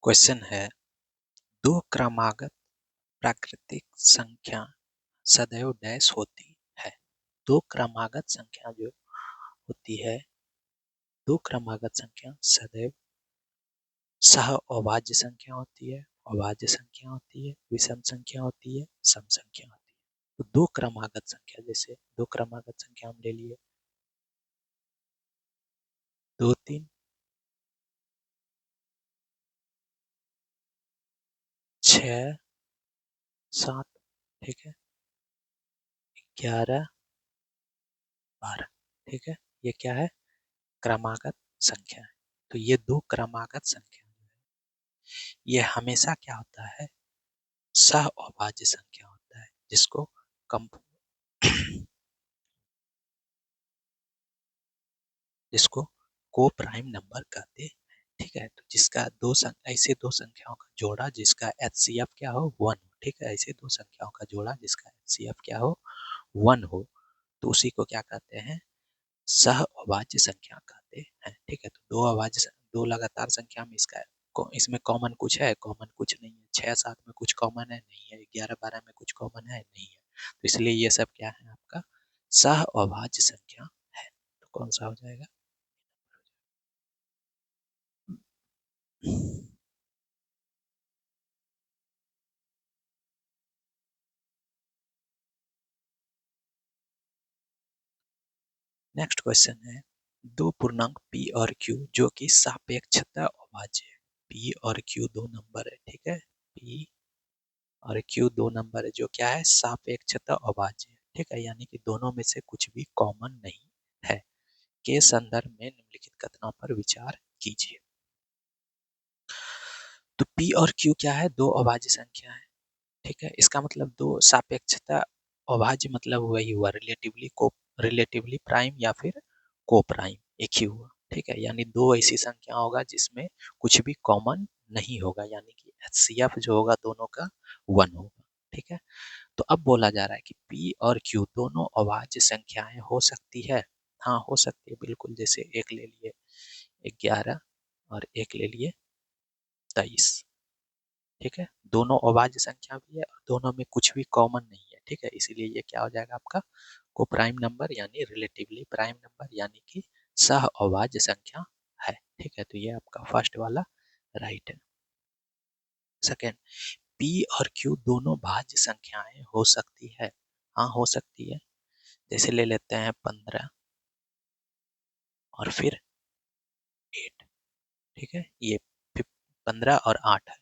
Question है, दो क्रमागत प्राकृतिक संख्या सदैव डैश होती है। दो क्रमागत संख्या जो होती है, दो क्रमागत संख्या सदैव सह अभाज्य संख्या होती है, अभाज्य संख्या होती है, विषम संख्या होती है, सम संख्या होती है। तो दो क्रमागत संख्या, जैसे दो क्रमागत संख्या हम ले लिए 2 3 6 7, ठीक है, 11 12, ठीक है। ये क्या है? क्रमागत संख्या है। तो ये दो क्रमागत संख्या ये हमेशा क्या होता है? सह अभाज्य संख्या होता है, जिसको कम जिसको को प्राइम नंबर कहते हैं। ठीक है, तो जिसका ऐसे दो संख्याओं का जोड़ा जिसका एचसीएफ क्या हो 1 हो। ठीक है, ऐसे दो संख्याओं का जोड़ा जिसका एचसीएफ क्या हो 1 हो, तो उसी को क्या कहते हैं? सह अभाज्य संख्या कहते हैं। ठीक है, तो दो लगातार संख्या में इसमें कॉमन कुछ है? कॉमन कुछ नहीं है। 6 7 में कुछ कॉमन है? नहीं है। 11 12 में कुछ कॉमन है? नहीं है। तो इसलिए ये सब क्या है? आपका सह अभाज्य संख्या है। तो कौन सा हो जाएगा? नेक्स्ट क्वेश्चन है, दो पूर्णांक p और q जो कि सापेक्षता अभाज्य है। p और q दो नंबर है। ठीक है, p और q दो नंबर है जो क्या है? सापेक्षता अभाज्य है। ठीक है, यानी कि दोनों में से कुछ भी कॉमन नहीं है के संदर्भ में निम्नलिखित कथनों पर विचार कीजिए। तो p और q क्या है? दो अभाज्य संख्या है। ठीक है, इसका मतलब दो सापेक्षता अभाज्य मतलब वही हुआ, रिलेटिवली प्राइम या फिर को प्राइम, एक ही हुआ। ठीक है, यानी दो ऐसी संख्या होगा जिसमें कुछ भी कॉमन नहीं होगा, यानी कि एचसीएफ जो होगा दोनों का 1 होगा। ठीक है, तो अब बोला जा रहा है कि p और q दोनों अभाज्य संख्याएं हो सकती है। हाँ, हो सकती है बिल्कुल। जैसे एक ले लिए 11 और एक ले लिए 23। ठीक है, दोनों अभाज्य संख्या भी है और दोनों में कुछ भी कॉमन नहीं है। ठीक है, इसीलिए ये क्या हो जाएगा आपका? को प्राइम नंबर यानी रिलेटिवली प्राइम नंबर, यानी कि सह अभाज्य संख्या है। ठीक है, तो ये आपका फर्स्ट वाला राइट है। सेकेंड, p और q दोनों भाज्य संख्याएं हो सकती है। हाँ, हो सकती है। जैसे ले लेते हैं 15 और फिर 8। ठीक है, ये 15 और 8 है,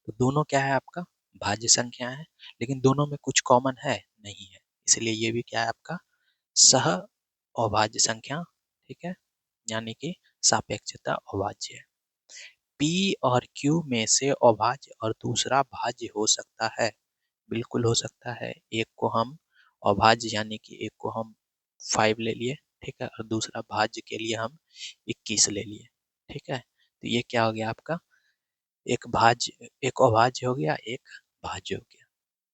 तो दोनों क्या है? आपका भाज्य संख्या है, लेकिन दोनों में कुछ कॉमन है? नहीं है। इसलिए ये भी क्या है? आपका सह अभाज्य संख्या। ठीक है, यानी कि सापेक्षता अभाज्य है। p और q में से अभाज्य और दूसरा भाज्य हो सकता है। बिल्कुल हो सकता है। एक को हम अभाज्य यानी कि एक को हम 5 ले लिए, ठीक है, और दूसरा भाज्य के लिए हम 21 ले लिए। ठीक है, तो ये क्या हो गया आपका? एक अभाज्य हो गया, एक भाज्य हो गया।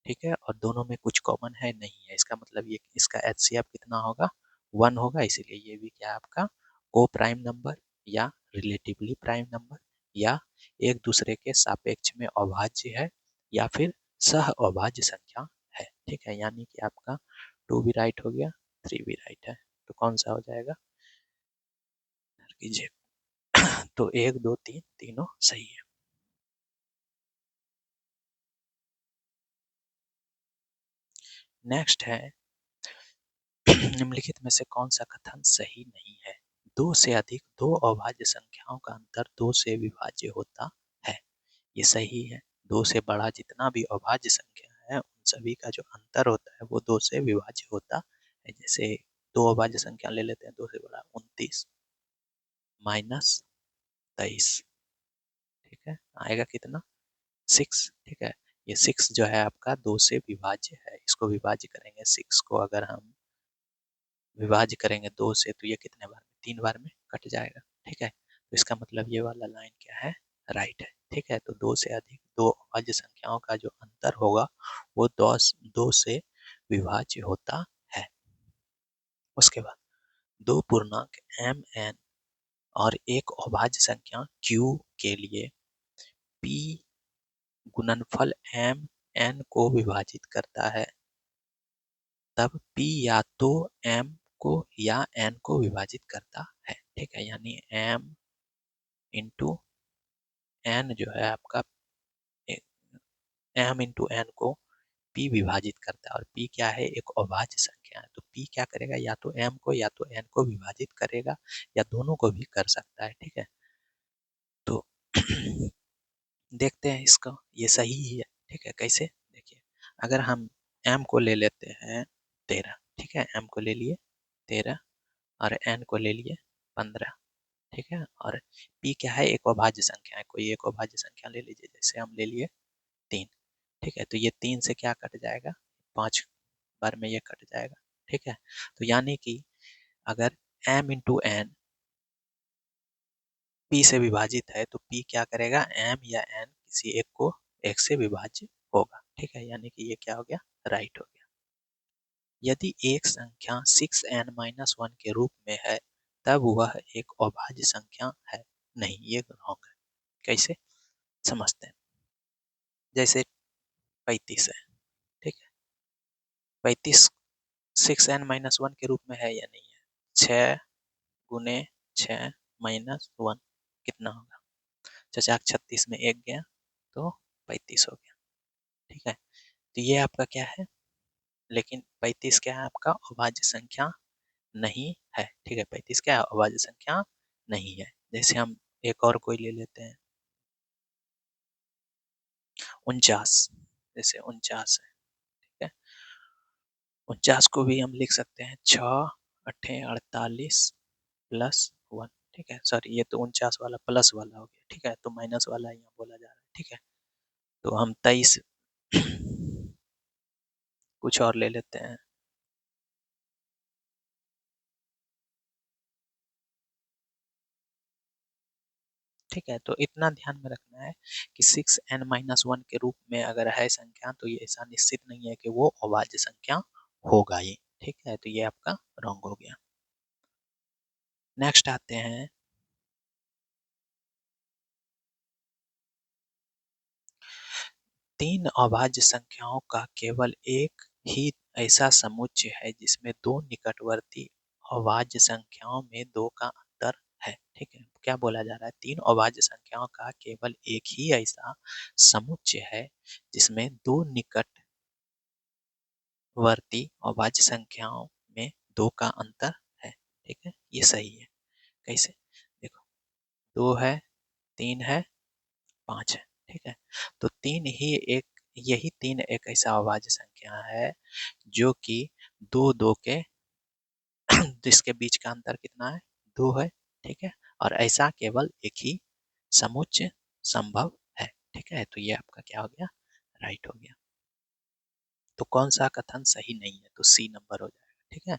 ठीक है, और दोनों में कुछ कॉमन है? नहीं है। इसका मतलब ये इसका एचसीएफ कितना होगा? 1 होगा। इसीलिए ये भी क्या है आपका? को प्राइम नंबर या रिलेटिवली प्राइम नंबर या एक दूसरे के सापेक्ष में अभाज्य है या फिर सह अभाज्य संख्या है। ठीक है, यानी कि आपका 2 भी राइट हो गया, 3 भी राइट है। तो कौन सा हो जाएगा? कीजिए। तो 1 2 3 तीनों सही है। नेक्स्ट है, निम्नलिखित में से कौन सा कथन सही नहीं है? दो से अधिक दो अभाज्य संख्याओं का अंतर दो से विभाज्य होता है। ये सही है। दो से बड़ा जितना भी अभाज्य संख्या है उन सभी का जो अंतर होता है वो दो से विभाज्य होता है। जैसे दो अभाज्य संख्या ले लेते हैं, दो से बड़ा 29 माइनस 23। ठीक है, आएगा कितना? 6। ठीक है, ये 6 जो है आपका दो से विभाज्य है। इसको विभाज्य करेंगे, 6 को अगर हम विभाज्य करेंगे दो से, तो ये कितने बार में? 3 बार में कट जाएगा। ठीक है, तो इसका मतलब ये वाला लाइन क्या है? राइट है। ठीक है, तो दो से अधिक दो अभाज्य संख्याओं का जो अंतर होगा वो दो से विभाज्य होता है। उसके बाद दो पूर्णांक m n और एक अभाज्य संख्या q के लिए P गुणनफल m n को विभाजित करता है, तब P या तो m को या n को विभाजित करता है। ठीक है, यानी m इंटू n जो है आपका m इंटू n को P विभाजित करता है, और P क्या है, एक अभाज्य संख्या है। तो P क्या करेगा, या तो m को या तो n को विभाजित करेगा, या दोनों को भी कर सकता है। ठीक है, तो देखते हैं इसका, ये सही ही है। ठीक है, कैसे, देखिए, अगर हम m को ले लेते हैं 13, ठीक है, m को ले लिए 13 और n को ले लिए 15। ठीक है, और p क्या है, एक अभाज्य संख्या है, कोई एक अभाज्य संख्या ले लीजिए, जैसे हम ले लिए 3। ठीक है, तो ये 3 से क्या कट जाएगा, 5 बार में ये कट जाएगा। ठीक है, तो यानी कि अगर m इंटू n p से विभाजित है, तो p क्या करेगा, m या n किसी एक को एक से विभाज्य होगा। ठीक है, यानी कि ये क्या हो गया, राइट हो गया। यदि एक संख्या 6n-1 के रूप में है, तब वह एक अभाज्य संख्या है। नहीं, ये रॉन्ग है। कैसे, समझते हैं। जैसे 35 है, ठीक है, 35 6n-1 के रूप में है या नहीं है, 6 गुने 6 माइनस 1 कितना होगा, 36 में एक गया तो 35 हो गया। ठीक है, तो ये आपका क्या है, लेकिन 35 क्या है, आपका अभाज्य संख्या नहीं है। ठीक है, 35 क्या है, अभाज्य संख्या नहीं है। जैसे हम एक और कोई ले लेते हैं, 49, जैसे 49 है। ठीक है, 49 को भी हम लिख सकते हैं 6 अट्ठे 48 प्लस 1। ठीक है, सॉरी, ये तो 49 वाला प्लस वाला हो गया। ठीक है, तो माइनस वाला यहाँ बोला जा रहा है। ठीक है, तो हम 23 कुछ और ले लेते हैं, ठीक है, तो इतना ध्यान में रखना है कि 6n-1 के रूप में अगर है संख्या, तो ये ऐसा निश्चित नहीं है कि वो अभाज्य संख्या होगा ही। ठीक है, तो ये आपका रॉन्ग हो गया। नेक्स्ट आते हैं, तीन अभाज्य संख्याओं का केवल एक ही ऐसा समुच्चय है जिसमें दो निकटवर्ती अभाज्य संख्याओं में दो का अंतर है। ठीक है, क्या बोला जा रहा है, तीन अभाज्य संख्याओं का केवल एक ही ऐसा समुच्चय है जिसमें दो निकटवर्ती अभाज्य संख्याओं में दो का अंतर है। ठीक है, ये सही है। कैसे, देखो, 2 है, 3 है, 5 है। ठीक है, तो तीन ही एक यही तीन एक ऐसा अभाज्य संख्या है जो कि दो दो के जिसके बीच का अंतर कितना है, 2 है। ठीक है, और ऐसा केवल एक ही समुच्चय संभव है। ठीक है, तो ये आपका क्या हो गया, राइट हो गया। तो कौन सा कथन सही नहीं है, तो सी नंबर हो जाएगा। ठीक है,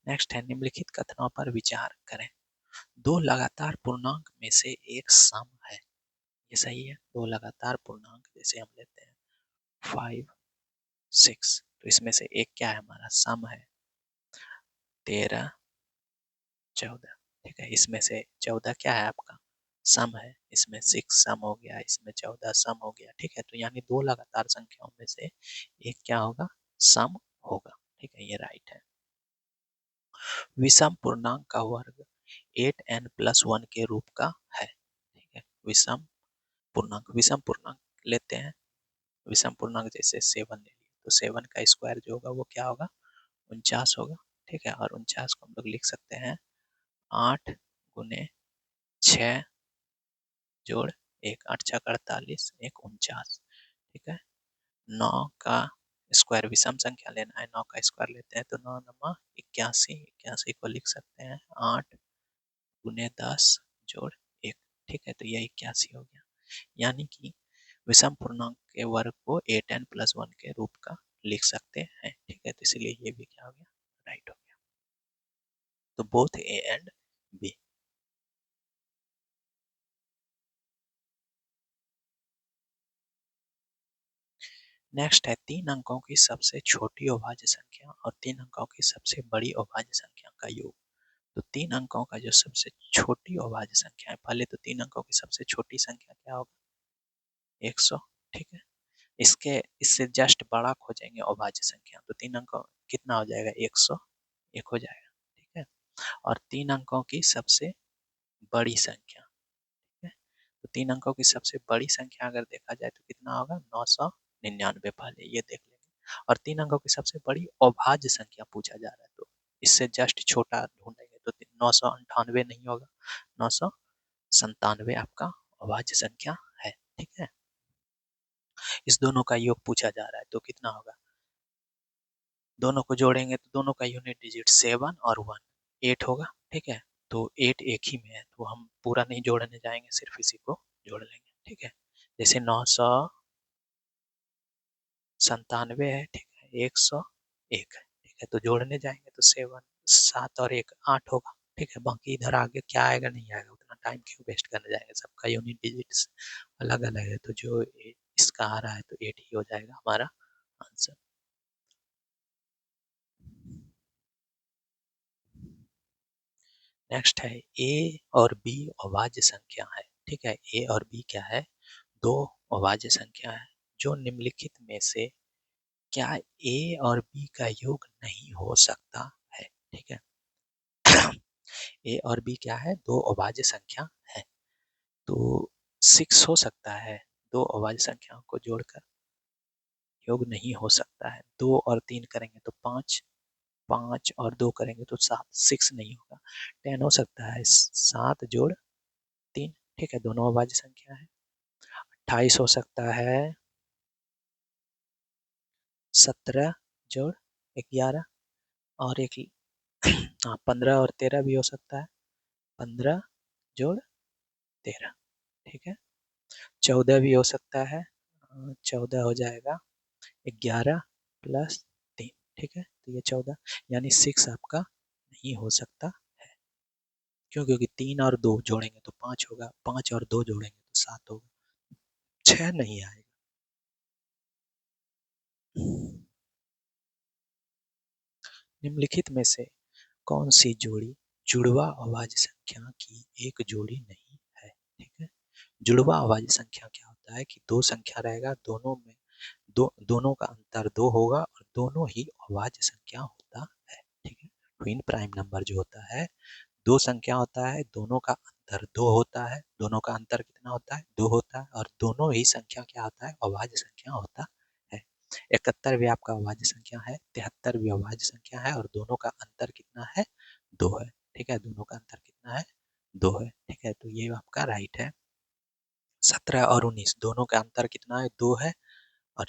नेक्स्ट है, निम्नलिखित कथनों पर विचार करें। दो लगातार पूर्णांक में से एक सम है, ये सही है। दो लगातार पूर्णांक, जैसे हम लेते हैं 5 6, तो इसमें से एक क्या है, हमारा सम है 13 14। ठीक है, इसमें से 14 क्या है, आपका सम है, इसमें 6 सम हो गया, इसमें 14 सम हो गया। ठीक है, तो यानी दो लगातार संख्याओं में से एक क्या होगा, सम होगा। ठीक है, ये राइट है। विषम पूर्णांक का वर्ग 8n+1 के रूप का है। ठीक है, विषम पूर्णांक लेते हैं, विषम पूर्णांक जैसे 7 ले लिए, तो 7 का स्क्वायर जो होगा वो क्या होगा, 49 होगा। ठीक है, और 49 को हम लोग लिख सकते हैं 8 गुने 6 जोड़ 1, 8 6 48, 1 49। ठीक है, 9 का स्क्वायर विषम संख्या लेना है, 9 का स्क्वायर लेते हैं तो 9 9 81, 81 को लिख सकते हैं 8 गुने 10 जोड़ 1। ठीक है, तो ये 81 हो गया। यानी कि विषम पूर्णांक के वर्ग को 8n+1 के रूप का लिख सकते हैं। ठीक है, तो इसलिए ये भी क्या हो गया, राइट हो गया। तो both A and B. Next है 3 अंकों की सबसे छोटी अभाज्य संख्या और 3 अंकों की सबसे बड़ी अभाज्य संख्या का योग। तो 3 अंकों का जो सबसे छोटी अभाज्य संख्या है, पहले तो 3 अंकों की सबसे छोटी संख्या क्या होगा? 100। ठीक है, इसके इससे जस्ट बड़ा खोजेंगे अभाज्य संख्या, तो 3 अंकों कितना हो जाएगा? 101 हो जाएगा। ठीक है, और 3 अंकों की सबसे बड़ी संख्या, ठीक है, तो 3 अंकों की सबसे बड़ी संख्या अगर देखा जाए तो कितना होगा? 999। पहले ये देख लेंगे। और 3 अंकों की सबसे बड़ी अभाज्य संख्या पूछा जा रहा है, तो इससे जस्ट छोटा ढूंढेंगे, तो 998 नहीं होगा, 997 आपका अभाज्य संख्या है। ठीक है, इस दोनों का योग पूछा जा रहा है, तो कितना होगा? दोनों को जोड़ेंगे तो दोनों का यूनिट डिजिट 7 और 1 8 होगा। ठीक है, तो 8 एक ही में है, तो हम पूरा नहीं जोड़ने जाएंगे, सिर्फ इसी को जोड़ लेंगे। ठीक है, जैसे 997 है, ठीक है, 101 है। ठीक है, तो जोड़ने जाएंगे तो 7 और 1 8 होगा। ठीक है, बाकी इधर आगे क्या आएगा नहीं आएगा, उतना टाइम क्यों वेस्ट करने जाएंगे, सबका यूनिट डिजिट्स अलग अलग है, तो जो इसका आ रहा है तो 8 ही हो जाएगा हमारा आंसर। नेक्स्ट है ए और बी अभाज्य संख्या है। ठीक है, ए और बी क्या है? दो अभाज्य संख्या है। जो निम्नलिखित में से क्या ए और बी का योग नहीं हो सकता है? ठीक है, ए और बी क्या है? दो अभाज्य संख्या है, तो 6 हो सकता है, दो अभाज्य संख्याओं को जोड़कर योग नहीं हो सकता है। 2 और 3 करेंगे तो 5, 5 और 2 करेंगे तो 7, 6 नहीं होगा। 10 हो सकता है, 7 जोड़ 3। ठीक है, दोनों अभाज्य संख्या है। 28 हो सकता है, 17 जोड़ 11, और एक हाँ, 15 और 13 भी हो सकता है, 15 जोड़ 13। ठीक है, 14 भी हो सकता है, 14 हो जाएगा 11 प्लस 3। ठीक है, तो ये 14, यानी 6 आपका नहीं हो सकता है। क्यों? क्योंकि 3 और 2 जोड़ेंगे तो 5 होगा, 5 और 2 जोड़ेंगे तो 7 होगा, 6 नहीं आएगा। निम्नलिखित में से कौन सी जोड़ी जुड़वा अभाज्य संख्या की एक जोड़ी नहीं है? ठीक है, जुड़वा अभाज्य संख्या क्या होता है कि दो संख्या रहेगा, दोनों में दोनों का अंतर 2 होगा और दोनों ही अभाज्य संख्या होता है। ठीक है, ट्विन प्राइम नंबर जो होता है, दो संख्या होता है, दोनों का अंतर 2 होता है, दोनों का अंतर कितना होता है? 2 होता है, और दोनों ही संख्या क्या होता है? अभाज्य संख्या होता है। 71 भी आपका अभाज्य संख्या है, 73 भी अभाज्य संख्या है, और दोनों का अंतर कितना है? 2 है। ठीक है, दोनों का अंतर कितना है? 2 है। ठीक है, तो ये आपका राइट है। 17 और 19 दोनों का अंतर कितना है? 2 है, और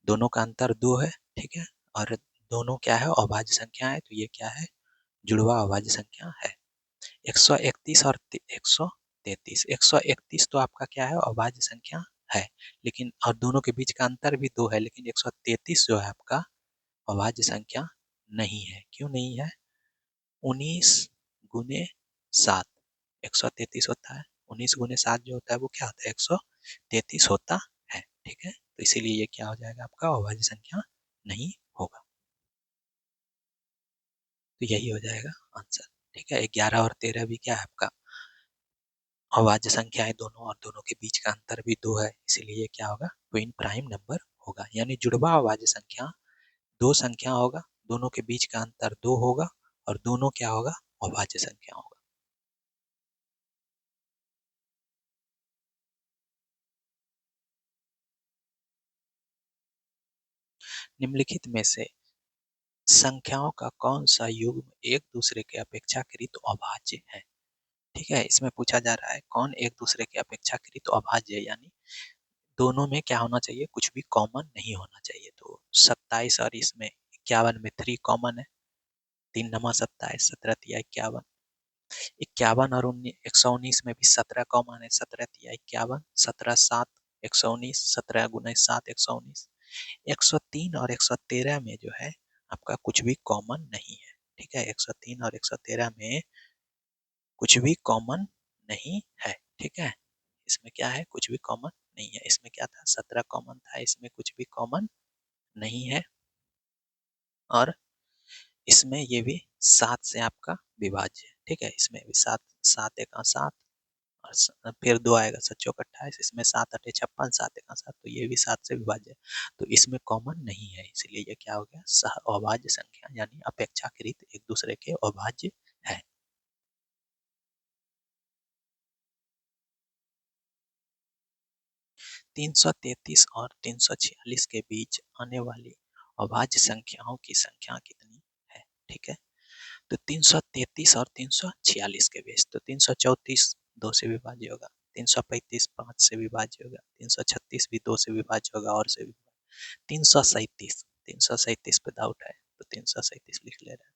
दोनों का अंतर 2 है। ठीक है, और दोनों क्या है? अभाज्य संख्या है, तो ये क्या है? जुड़वा अभाज्य संख्या है। 131 और 133, 131 तो आपका क्या है? अभाज्य संख्या है, लेकिन और दोनों के बीच का अंतर भी 2 है, लेकिन 133 जो है आपका अभाज्य संख्या नहीं है। क्यों नहीं है? 19 गुने 7 133 होता है, 19 गुने 7 जो होता है वो क्या होता है? 133 होता है। ठीक है, तो इसीलिए ये क्या हो जाएगा? आपका अभाज्य संख्या नहीं होगा, तो यही हो जाएगा आंसर। ठीक है, 11 और 13 भी क्या है आपका? अभाज्य संख्या है दोनों, और दोनों के बीच का अंतर भी 2 है, इसीलिए क्या होगा? ट्विन प्राइम नंबर होगा, यानी जुड़वा अभाज्य संख्या दो संख्या होगा, दोनों के बीच का अंतर 2 होगा, और दोनों क्या होगा? अभाज्य संख्या होगा। निम्नलिखित में से संख्याओं का कौन सा युग्म एक दूसरे के अपेक्षाकृत अभाज्य है? ठीक है, इसमें पूछा जा रहा है कौन एक दूसरे के अपेक्षाकृत अभाज्य है, यानी दोनों में क्या होना चाहिए? कुछ भी कॉमन नहीं होना चाहिए। तो 27 और इसमें 51 में 3 कॉमन है, 3 नमा 27, 17 तिया 51। 51 और 119 में भी 17 कॉमन है, 17 तिया 51, 17 7 119, 17 गुना 7 119। 103 और 113 में जो है आपका कुछ भी कॉमन नहीं है। ठीक है, 103 और 113 में कुछ भी कॉमन नहीं है। ठीक है, इसमें क्या है? कुछ भी कॉमन नहीं है। इसमें क्या था, 17 कॉमन था, इसमें कुछ भी कॉमन नहीं है। और इसमें ये भी 7 से आपका विभाज्य है, ठीक है। इसमें भी 7, 7 एका 7 और फिर 2 आएगा, 7 चौक 28, इसमें 7 अठे 56, 7 एका 7, तो ये भी 7 से विभाज्य है। तो इसमें कॉमन नहीं है, इसलिए ये क्या हो गया, सह अभाज्य संख्या यानी अपेक्षाकृत एक दूसरे के अभाज्य है। 333 और 346 के बीच आने वाली अभाज्य संख्याओं की संख्या कितनी है, ठीक है। तो 333 और 346 के बीच, तो 334 2 से विभाज्य होगा, 335 5 से विभाज्य होगा, 336 भी 2 से विभाज्य होगा, और से 337, 337 पे डाउट है तो 337 लिख ले रहे हैं,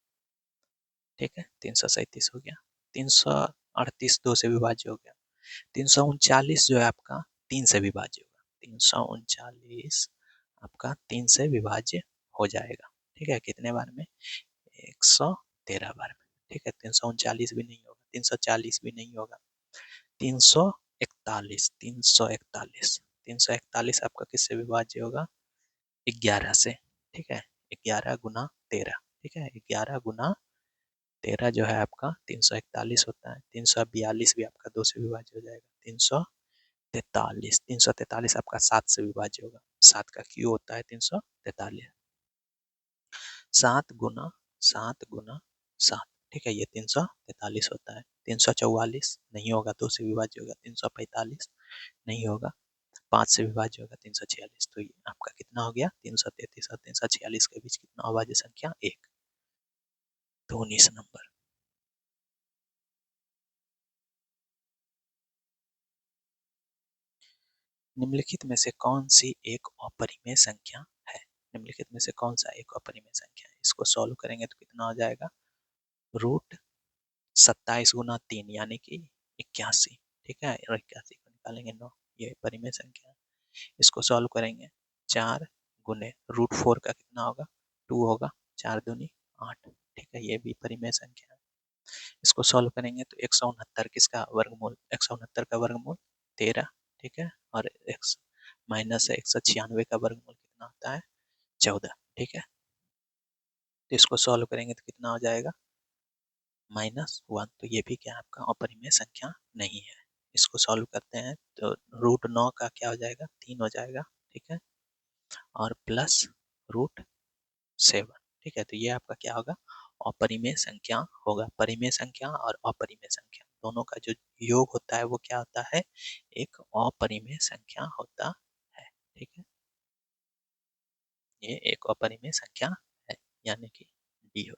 ठीक है। 337 हो गया। 338 2 से विभाज्य हो गया। 339 जो है आपका 3 से विभाज्य होगा, 339 आपका 3 से विभाज्य हो जाएगा, ठीक है। कितने बार में, 113 बार में, ठीक है। 339 भी नहीं होगा, 340 भी नहीं होगा, 341, 341, 341 आपका किससे विभाज्य होगा, 11 से, ठीक है। 11 गुना 13, ठीक है। 11 गुना 13 जो है आपका 341 होता है। 342 भी आपका 2 से विभाज्य हो जाएगा। 343, 343 आपका 7 से विभाज्य होगा, 7 का क्यू होता है 343, 7 गुना 7, ठीक है। ये 343 होता है। 344 नहीं होगा, 2 से विभाज्य होगा। 345 नहीं होगा, 5 से विभाज्य होगा। 346, तो ये आपका कितना हो गया, 333 और 346 के बीच कितना अभाज्य संख्या, 1। तो 19 नंबर। निम्नलिखित में से कौन सी एक अपरिमेय संख्या है, निम्नलिखित में से कौन सा एक अपरिमेय संख्या है। इसको सॉल्व करेंगे तो कितना हो जाएगा, रूट 27 गुना 3 यानी कि 81, ठीक है। और 81 को निकालेंगे 9, ये परिमेय संख्या है। इसको सॉल्व करेंगे, 4 गुने रूट 4 का कितना होगा, 2 होगा, 4 दूनी 8, ठीक है। ये भी परिमेय संख्या है। इसको सॉल्व करेंगे तो 169 किसका वर्गमूल, 169 का वर्गमूल 13, ठीक है। और एक्स माइनस 196 का वर्गमूल कितना होता है, 14, ठीक है। तो इसको सॉल्व करेंगे तो कितना हो जाएगा, -1, तो ये भी क्या आपका अपरिमेय संख्या नहीं है। इसको सॉल्व करते हैं तो रूट 9 का क्या हो जाएगा, 3 हो जाएगा, ठीक है। और प्लस रूट 7, ठीक है। तो ये आपका क्या होगा, अपरिमेय संख्या होगा। परिमेय संख्या और अपरिमेय संख्या दोनों का जो योग होता है वो क्या होता है, एक अपरिमेय संख्या होता है, ठीक है। ये एक अपरिमेय संख्या है, यानी कि डी हो